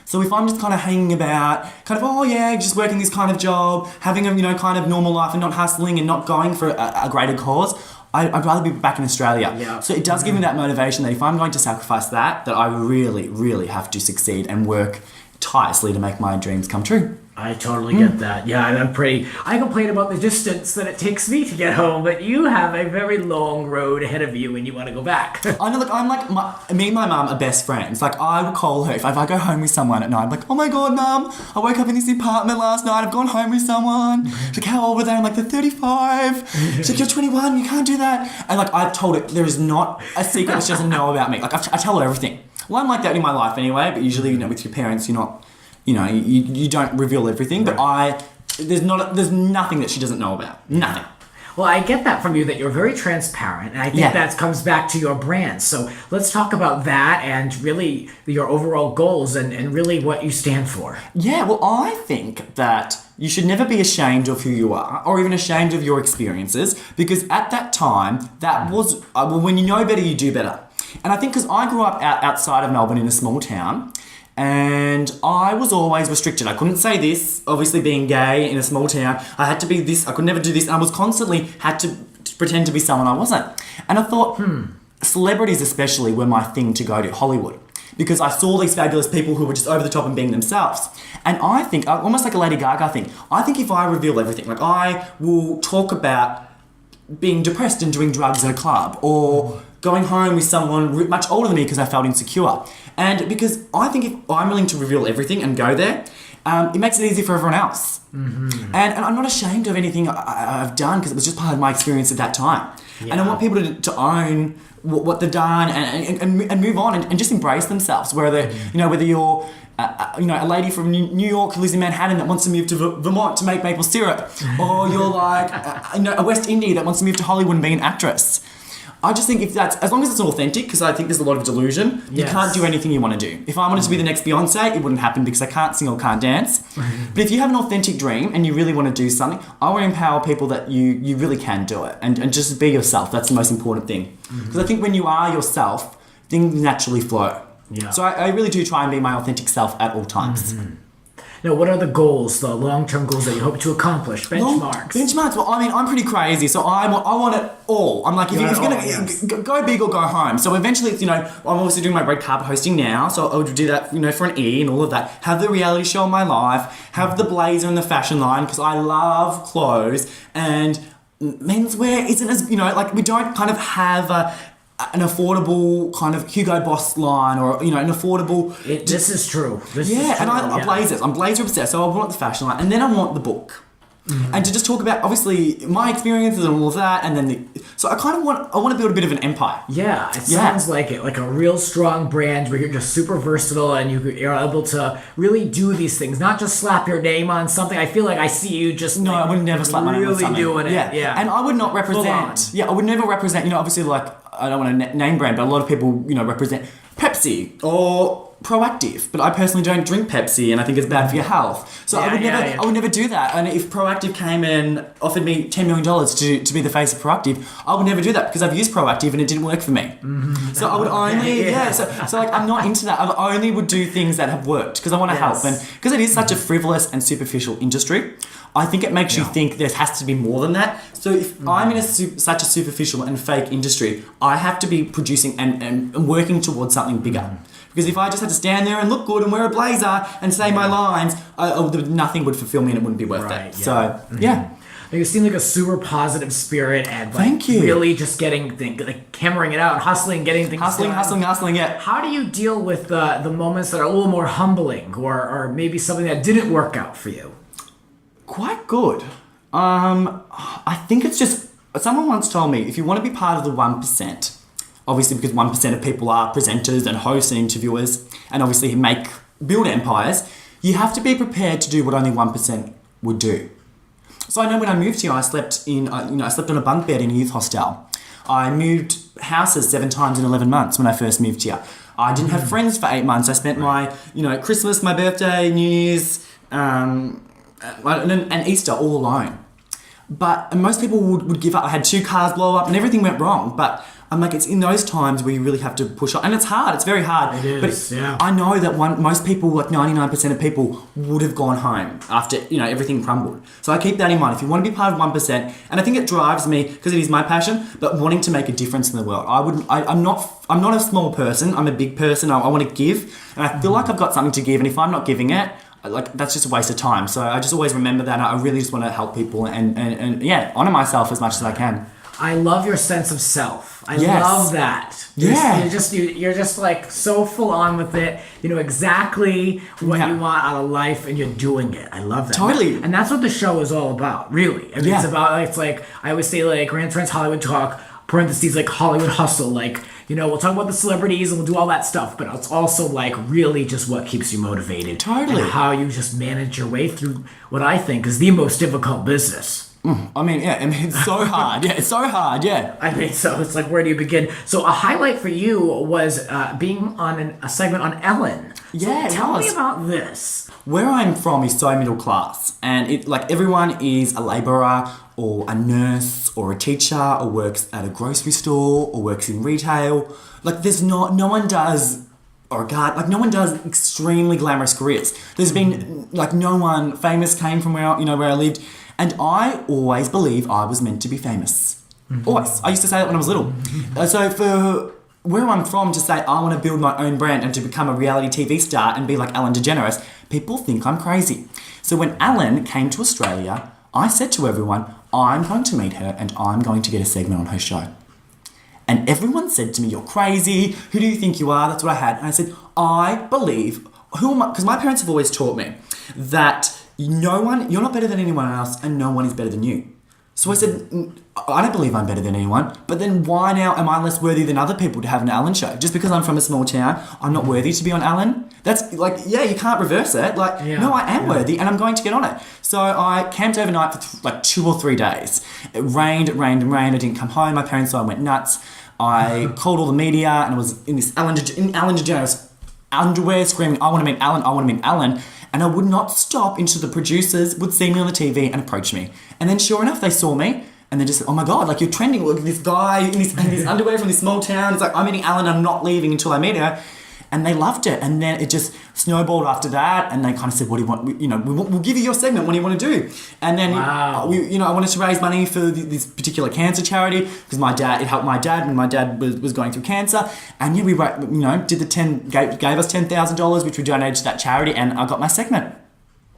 So if I'm just kind of hanging about, just working this kind of job, having a, kind of normal life and not hustling and not going for a greater cause, I'd rather be back in Australia. Yeah. So it does give me that motivation that if I'm going to sacrifice that I really, really have to succeed and work tirelessly to make my dreams come true. I totally get that. Yeah, and I complain about the distance that it takes me to get home, but you have a very long road ahead of you and you want to go back. I know, me and my mum are best friends. Like, I would call her if I go home with someone at night. I'm like, oh my God, Mum, I woke up in this apartment last night. I've gone home with someone. She's like, how old were they? I'm like, they're 35. She's like, you're 21, you can't do that. And like, I've told her there is not a secret that she doesn't know about me. Like, I tell her everything. Well, I'm like that in my life anyway, but usually, with your parents, you're not... you don't reveal everything, but there's nothing that she doesn't know about. Nothing. Well, I get that from you, that you're very transparent, and I think that comes back to your brand. So let's talk about that and really your overall goals and really what you stand for. Yeah, well, I think that you should never be ashamed of who you are or even ashamed of your experiences, because at that time, that was, when you know better, you do better. And I think because I grew up outside of Melbourne in a small town, and I was always restricted. I couldn't say this, obviously being gay in a small town. I had to be this, I could never do this. And I was constantly had to pretend to be someone I wasn't. And I thought, celebrities especially were my thing to go to, Hollywood. Because I saw these fabulous people who were just over the top and being themselves. And I think, almost like a Lady Gaga thing, I think if I reveal everything, like I will talk about being depressed and doing drugs at a club, or going home with someone much older than me because I felt insecure. And because I think if I'm willing to reveal everything and go there, it makes it easy for everyone else. And I'm not ashamed of anything I've done because it was just part of my experience at that time. And I want people to own what they've done and move on and just embrace themselves. Whether whether you're a lady from New York who lives in Manhattan that wants to move to Vermont to make maple syrup, or you're like a West Indian that wants to move to Hollywood and be an actress. I just think if that's, as long as it's authentic, because I think there's a lot of delusion, you can't do anything you want to do. If I wanted to be the next Beyonce, it wouldn't happen because I can't sing or can't dance. But if you have an authentic dream and you really want to do something, I want to empower people that you really can do it and just be yourself. That's the most important thing. Because I think when you are yourself, things naturally flow. Yeah. So I really do try and be my authentic self at all times. Now, what are the goals, the long-term goals that you hope to accomplish? Benchmarks. Benchmarks. Well, I mean, I'm pretty crazy, so I want it all. I'm like, if you're gonna go big or go home. So eventually, it's, I'm obviously doing my red carpet hosting now, so I'll do that, for an E and all of that. Have the reality show in my life. Have the blazer and the fashion line because I love clothes, and menswear isn't as we don't kind of have an affordable kind of Hugo Boss line or an affordable. This is true. I'm blazers. I'm blazer obsessed. So I want the fashion line, and then I want the book, and to just talk about obviously my experiences and all of that, and then so I want to build a bit of an empire. Yeah, it sounds like it, like a real strong brand where you're just super versatile and you're able to really do these things, not just slap your name on something. I feel like I see you just I would never slap my name on something. Really doing it. Yeah, and I would not represent. Yeah, I would never represent. Obviously like. I don't want to name brand, but a lot of people, represent Pepsi or Proactive. But I personally don't drink Pepsi, and I think it's bad for your health. So I would never do that. And if Proactive came and offered me $10 million to be the face of Proactive, I would never do that because I've used Proactive and it didn't work for me. So I would only, So like I'm not into that. I only would do things that have worked because I want to help, and because it is such a frivolous and superficial industry. I think it makes you think there has to be more than that. So if I'm in such a superficial and fake industry, I have to be producing and working towards something bigger. Because if I just had to stand there and look good and wear a blazer and say my lines, nothing would fulfill me and it wouldn't be worth it. So, You seem like a super positive spirit and Thank you. Really just getting hammering it out and hustling, getting things done. Hustling, yeah. How do you deal with the moments that are a little more humbling or maybe something that didn't work out for you? Quite good. I think it's just, someone once told me, if you want to be part of the 1%, obviously because 1% of people are presenters and hosts and interviewers, and obviously build empires, you have to be prepared to do what only 1% would do. So I know when I moved here, I slept on a bunk bed in a youth hostel. I moved houses 7 times in 11 months when I first moved here. I didn't have friends for 8 months. I spent my, Christmas, my birthday, New Year's, and Easter all alone. But most people would give up. I had 2 cars blow up and everything went wrong. But I'm like, it's in those times where you really have to push on. And it's hard. It's very hard. It is, but I know that most people, like 99% of people, would have gone home after, everything crumbled. So I keep that in mind. If you want to be part of 1%, and I think it drives me, because it is my passion, but wanting to make a difference in the world. I'm not a small person. I'm a big person. I want to give. And I feel like I've got something to give. And if I'm not giving it, that's just a waste of time. So I just always remember that. I really just want to help people and honor myself as much as I can. I love your sense of self. I love that. You're just like so full on with it. You know exactly what you want out of life, and you're doing it. I love that. Totally. And that's what the show is all about, really. I mean, it's about, it's like, I always say, like, Rants Hollywood Talk, parentheses, like, Hollywood hustle, like, we'll talk about the celebrities and we'll do all that stuff, but it's also like really just what keeps you motivated. Totally. And how you just manage your way through what I think is the most difficult business. It's so hard. It's so hard, I mean, so it's like, where do you begin? So a highlight for you was being on a segment on Ellen. Yeah, so tell me about this. Where I'm from is so middle class, and everyone is a labourer or a nurse or a teacher or works at a grocery store or works in retail. No one does extremely glamorous careers. There's been no one famous came from where I lived, and I always believed I was meant to be famous. Always. I used to say that when I was little. So for where I'm from, to say I want to build my own brand and to become a reality TV star and be like Ellen DeGeneres, people think I'm crazy. So when Ellen came to Australia, I said to everyone, I'm going to meet her and I'm going to get a segment on her show. And everyone said to me, you're crazy. Who do you think you are? That's what I had. And I said, I believe, who am I? Because my parents have always taught me that you're not better than anyone else and no one is better than you. So I said, I don't believe I'm better than anyone, but then why now am I less worthy than other people to have an Ellen show? Just because I'm from a small town, I'm not worthy to be on Ellen? That's like, yeah, you can't reverse it. Like, no, I am worthy and I'm going to get on it. So I camped overnight for like 2 or 3 days. It rained. I didn't come home. My parents saw I went nuts. I called all the media and I was in this Ellen DeGeneres underwear screaming, I want to meet Ellen. And I would not stop until the producers would see me on the TV and approach me. And then sure enough, they saw me and they just said, oh my God, like you're trending. Look at this guy in his underwear from this small town. It's like, I'm meeting Ellen, I'm not leaving until I meet her. And they loved it. And then it just snowballed after that. And they kind of said, what do you want? We'll give you your segment. What do you want to do? And then, I wanted to raise money for this particular cancer charity because it helped my dad when my dad was going through cancer. And yeah, we gave us $10,000, which we donated to that charity. And I got my segment.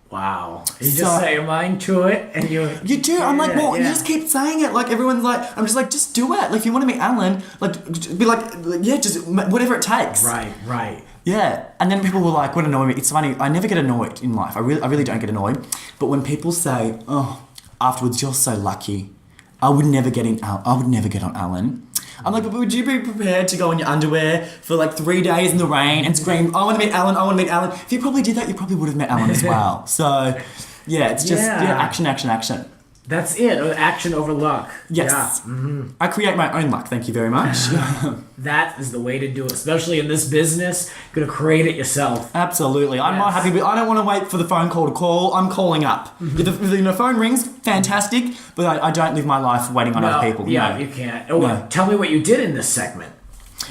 Wow. You just set your mind to it and you do. I'm like, you just keep saying it. Like everyone's like, I'm just like, just do it. Like if you want to meet Alan, like be like, yeah, just whatever it takes. Right. Yeah. And then people were like, what annoy me? It's funny. I never get annoyed in life. I really don't get annoyed. But when people say, oh, afterwards, you're so lucky. I would never get on Alan. I'm like, but would you be prepared to go in your underwear for like 3 days in the rain and scream, I want to meet Alan. If you probably did that, you probably would have met Alan as well. So, yeah, it's just action. That's it. Action over luck. Yes. Yeah. Mm-hmm. I create my own luck. Thank you very much. That is the way to do it, especially in this business. You're going to create it yourself. Absolutely. I'm not happy. I don't want to wait for the phone call to call. I'm calling up. If the phone rings, fantastic, but I don't live my life waiting on other people. Yeah, you can't. Tell me what you did in this segment.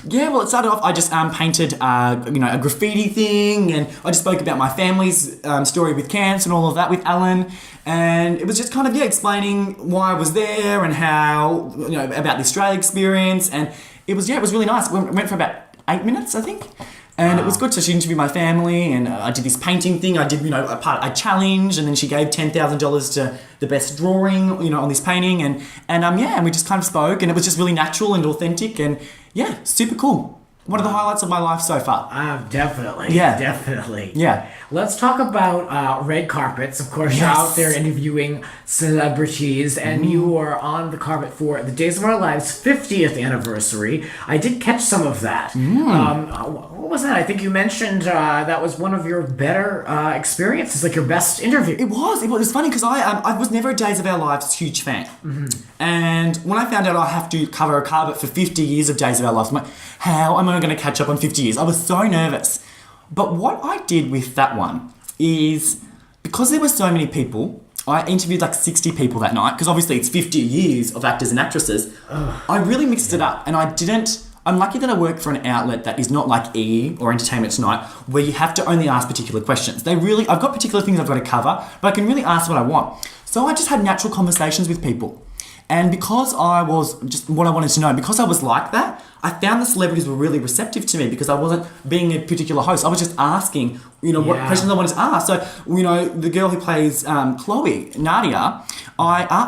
Yeah, well, it started off, I just painted, a graffiti thing, and I just spoke about my family's story with cancer and all of that with Alan, and it was just kind of, explaining why I was there and how, about the Australia experience, and it was really nice. It went for about 8 minutes, I think, and it was good. So she interviewed my family, and I did this painting thing. I did, a challenge, and then she gave $10,000 to the best drawing, on this painting, and we just kind of spoke, and it was just really natural and authentic, and yeah, super cool. One of the highlights of my life so far. Definitely. Yeah. Definitely. Yeah. Let's talk about red carpets. Of course, you're out there interviewing celebrities, and you were on the carpet for the Days of Our Lives 50th anniversary. I did catch some of that. What was that? I think you mentioned that was one of your better experiences, like your best interview. It was funny because I was never a Days of Our Lives huge fan. And when I found out I have to cover a carpet for 50 years of Days of Our Lives, I'm like, how am I going to catch up on 50 years? I was so nervous. But what I did with that one is, because there were so many people, I interviewed like 60 people that night, because obviously it's 50 years of actors and actresses. I really mixed it up, and I'm lucky that I work for an outlet that is not like E! Or Entertainment Tonight, where you have to only ask particular questions. I've got particular things I've got to cover, but I can really ask what I want. So I just had natural conversations with people. And because I was just what I wanted to know, because I was like that, I found the celebrities were really receptive to me because I wasn't being a particular host. I was just asking, what questions I wanted to ask. So, the girl who plays Chloe, Nadia,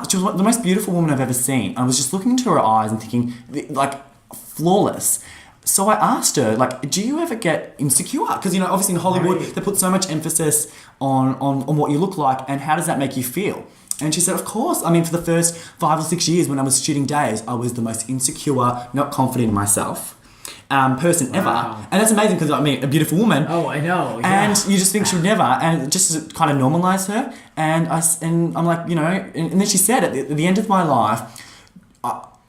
she was the most beautiful woman I've ever seen. I was just looking into her eyes and thinking, like, flawless. So I asked her, like, do you ever get insecure? Because, obviously in Hollywood, they put so much emphasis on what you look like, and how does that make you feel? And she said, of course. I mean, for the first 5 or 6 years when I was shooting Days, I was the most insecure, not confident in myself person ever. And that's amazing because, a beautiful woman. Oh, I know. Yeah. And you just think she would never. And just to kind of normalise her. And I'm like, and then she said at the end of my life,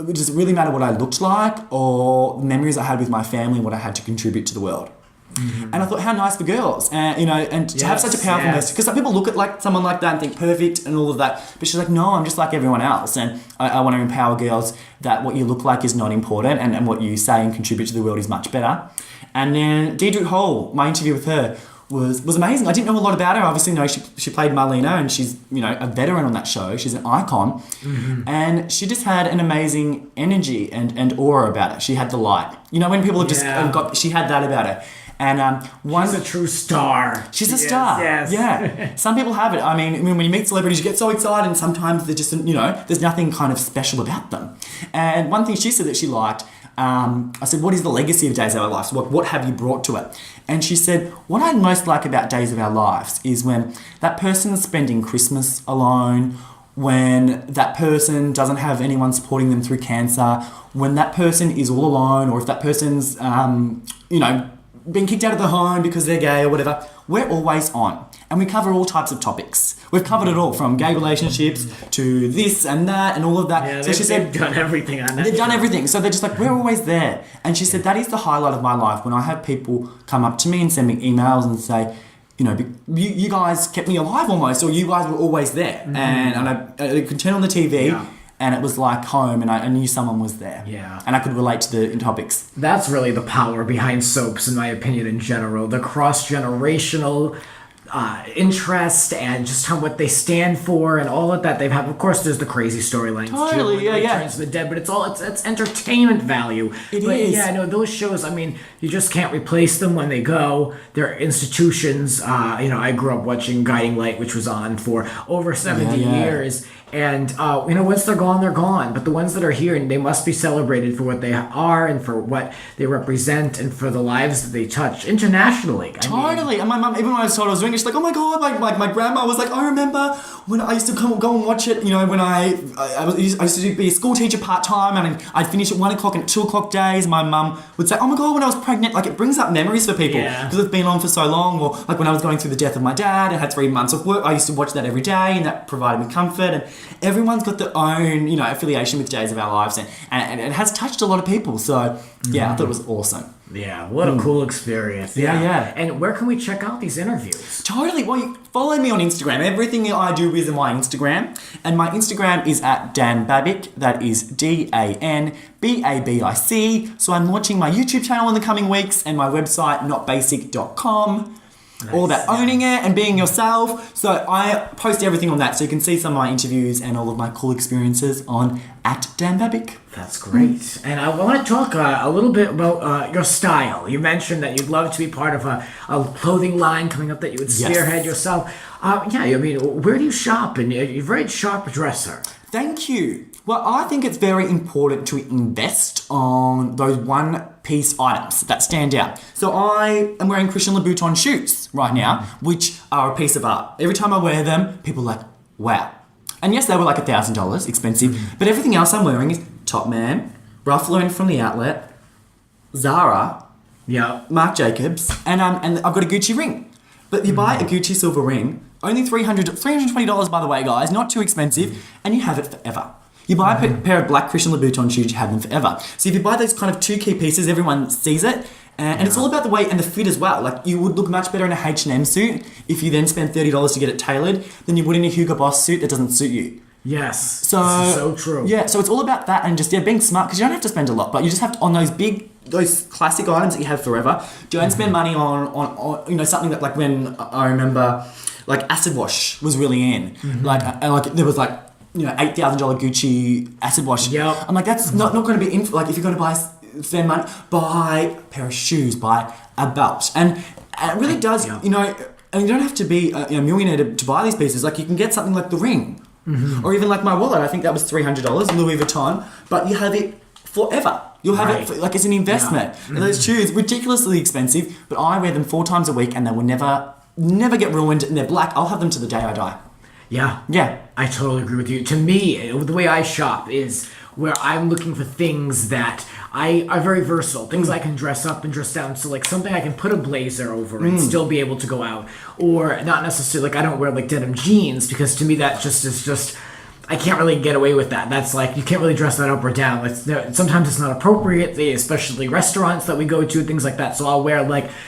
does it really matter what I looked like or the memories I had with my family and what I had to contribute to the world? And I thought, how nice for girls, and to have such a powerful message. Because some people look at like someone like that and think perfect and all of that, but she's like, no, I'm just like everyone else, and I want to empower girls that what you look like is not important, and what you say and contribute to the world is much better. And then Deirdre Hall, my interview with her was amazing. I didn't know a lot about her. Obviously, she played Marlena, and she's a veteran on that show. She's an icon, and she just had an amazing energy and aura about her. She had the light. When people have just she had that about her. And she's a true star. She's a star. Yes. Yeah. Some people have it. I mean, when you meet celebrities, you get so excited, and sometimes they're just, there's nothing kind of special about them. And one thing she said that she liked I said, what is the legacy of Days of Our Lives? What have you brought to it? And she said, what I most like about Days of Our Lives is when that person is spending Christmas alone, when that person doesn't have anyone supporting them through cancer, when that person is all alone, or if that person's, been kicked out of the home because they're gay or whatever, we're always on. And we cover all types of topics. We've covered it all, from gay relationships to this and that and all of that. Yeah, so she said, they've done everything on that. They've done everything. So they're just like, we're always there. And she said, that is the highlight of my life, when I have people come up to me and send me emails and say, you guys kept me alive almost, or you guys were always there. Mm-hmm. And I could turn on the TV and it was like home, and I knew someone was there. Yeah. And I could relate to the topics. That's really the power behind soaps, in my opinion, in general. The cross-generational interest and just what they stand for and all of that they've had. Of course, there's the crazy storylines totally, too, yeah. Returns of the Dead, but it's entertainment value. It is. Yeah, no, those shows, I mean, you just can't replace them when they go. They're institutions. I grew up watching Guiding Light, which was on for over 70 years. And, once they're gone, they're gone. But the ones that are here, they must be celebrated for what they are and for what they represent and for the lives that they touch internationally. Totally. And my mum, even when I was told I was doing it, she's like, oh my God, my grandma was like, I remember when I used to go and watch it, when I used to be a school teacher part-time, and I'd finish at 1 o'clock and 2 o'clock days. My mum would say, oh my God, when I was pregnant, it brings up memories for people because it's been on for so long. Or when I was going through the death of my dad and had 3 months of work, I used to watch that every day, and that provided me comfort. And everyone's got their own, affiliation with Days of Our Lives, and it has touched a lot of people. So, I thought it was awesome. Yeah, what a cool experience. Yeah. And where can we check out these interviews? Totally. Well, you follow me on Instagram. Everything I do is on my Instagram. And my Instagram is at Dan Babic. That is DANBABIC. So I'm launching my YouTube channel in the coming weeks, and my website, notbasic.com. Nice. All about owning it and being yourself. So I post everything on that, so you can see some of my interviews and all of my cool experiences on @Dan Babic. That's great. And I want to talk a little bit about your style. You mentioned that you'd love to be part of a clothing line coming up that you would spearhead yourself. Where do you shop? And you're a very sharp dresser. Thank you. Well, I think it's very important to invest on those one-piece items that stand out. So I am wearing Christian Louboutin shoes right now, which are a piece of art. Every time I wear them, people are like, wow. And yes, they were like $1,000, expensive. But everything else I'm wearing is Topman, Ralph Lauren from the outlet, Zara, Marc Jacobs, and I've got a Gucci ring. But you buy a Gucci silver ring, only $320 by the way, guys, not too expensive, and you have it forever. You buy a pair of black Christian Louboutin shoes, you have them forever. So if you buy those kind of 2 key pieces, everyone sees it. And it's all about the weight and the fit as well. You would look much better in a H&M suit if you then spend $30 to get it tailored than you would in a Hugo Boss suit that doesn't suit you. Yes. So, this is so true. Yeah, so it's all about that and just being smart, because you don't have to spend a lot, but you just have to, on those classic items that you have forever, don't spend money on something that, when I remember, acid wash was really in. There was $8,000 Gucci acid wash. Yep. I'm like, that's not going to be in. If you're going to spend money, buy a pair of shoes, buy a belt, and it really does. And you don't have to be a millionaire to buy these pieces. You can get something like the ring, or even like my wallet. I think that was $300, Louis Vuitton, but you have it forever. You'll have it it's an investment. Yeah. And those shoes, ridiculously expensive, but I wear them 4 times a week, and they will never get ruined. And they're black. I'll have them to the day I die. Yeah. Yeah. I totally agree with you. To me, the way I shop is where I'm looking for things that are very versatile. Things I can dress up and dress down. So something I can put a blazer over and still be able to go out. Or not necessarily, I don't wear denim jeans, because to me that is just I can't really get away with that. That's you can't really dress that up or down. Sometimes it's not appropriate, especially restaurants that we go to, things like that. So I'll wear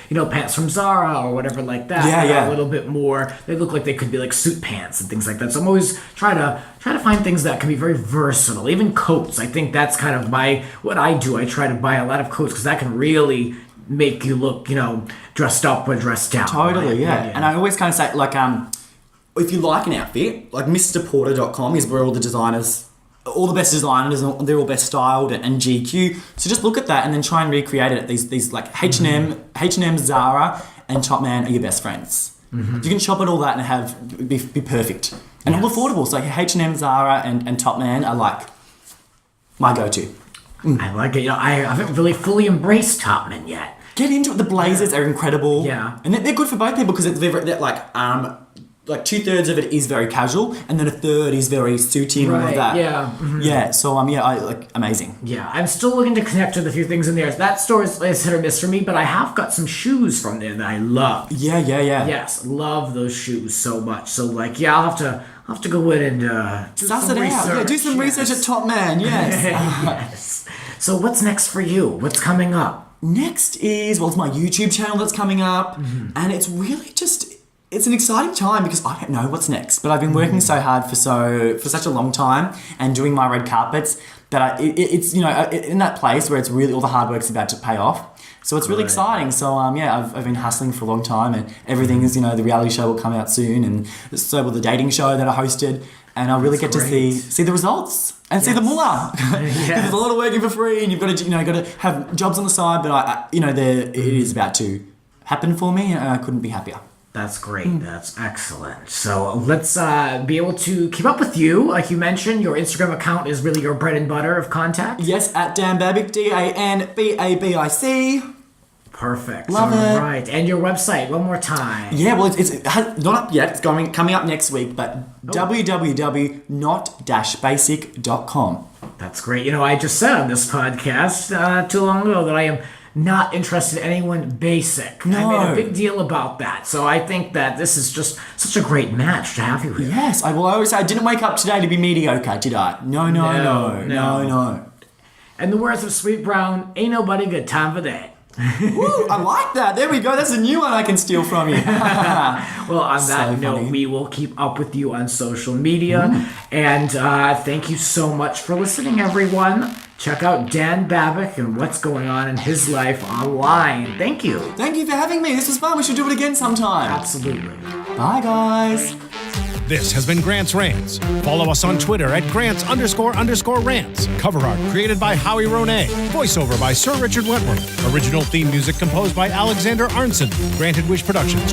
pants from Zara or whatever like that. Yeah. A little bit more. They look like they could be suit pants and things like that. So I'm always trying to find things that can be very versatile. Even coats. I think that's kind of what I do. I try to buy a lot of coats because that can really make you look, dressed up or dressed down. Totally, yeah. And I always kind of say if you like an outfit, MrPorter.com is where all the best designers, they're all best styled, and GQ. So just look at that and then try and recreate it. These H&M, Zara, and Topman are your best friends. You can shop at all that and be perfect. And all affordable. So H&M, Zara, and Topman are my go-to. I like it. I haven't really fully embraced top men yet. Get into it. The blazers are incredible. Yeah. And they're good for both people because they're like 2/3 of it is very casual, and then a third is very suity and all of that. Yeah. Mm-hmm. Yeah. So amazing. Yeah, I'm still looking to connect with a few things in there. That store is hit or miss for me, but I have got some shoes from there that I love. Yeah. Yes, love those shoes so much. So I'll have to go in and do Suss some it research. out. Yeah, do some research at Top Man. Yes. Yes. So what's next for you? What's coming up? Next is it's my YouTube channel that's coming up, and it's really it's an exciting time because I don't know what's next. But I've been working so hard for such a long time and doing my red carpets that it's in that place where it's really all the hard work's about to pay off. So it's really exciting. So I've been hustling for a long time, and everything is the reality show will come out soon, and so will the dating show that I hosted, and I'll really get to see the results and see the mullah. There's a lot of working for free, and you've got to have jobs on the side. But it is about to happen for me, and I couldn't be happier. That's great. That's excellent. So let's be able to keep up with you. Like you mentioned, your Instagram account is really your bread and butter of contact. Yes, at Dan Babic, DANBABIC. Perfect. Love it. All right. And your website, one more time. Yeah, well, it's not up yet. It's coming up next week, but www.not-basic.com. That's great. I just said on this podcast too long ago that I am not interested in anyone basic. No. I made a big deal about that. So I think that this is just such a great match to have you here. Yes, I always say I didn't wake up today to be mediocre, did I? No. In the words of Sweet Brown, ain't nobody got time for that. Woo, I like that. There we go. That's a new one I can steal from you. Well, on that note, funny. we will keep up with you on social media. And thank you so much for listening, everyone. Check out Dan Babic and what's going on in his life online. Thank you. Thank you for having me. This was fun. We should do it again sometime. Absolutely. Bye, guys. This has been Grant's Rants. Follow us on Twitter at Grants__Rants. Cover art created by Howie Ronay. Voiceover by Sir Richard Wentworth. Original theme music composed by Alexander Arnson. Granted Wish Productions.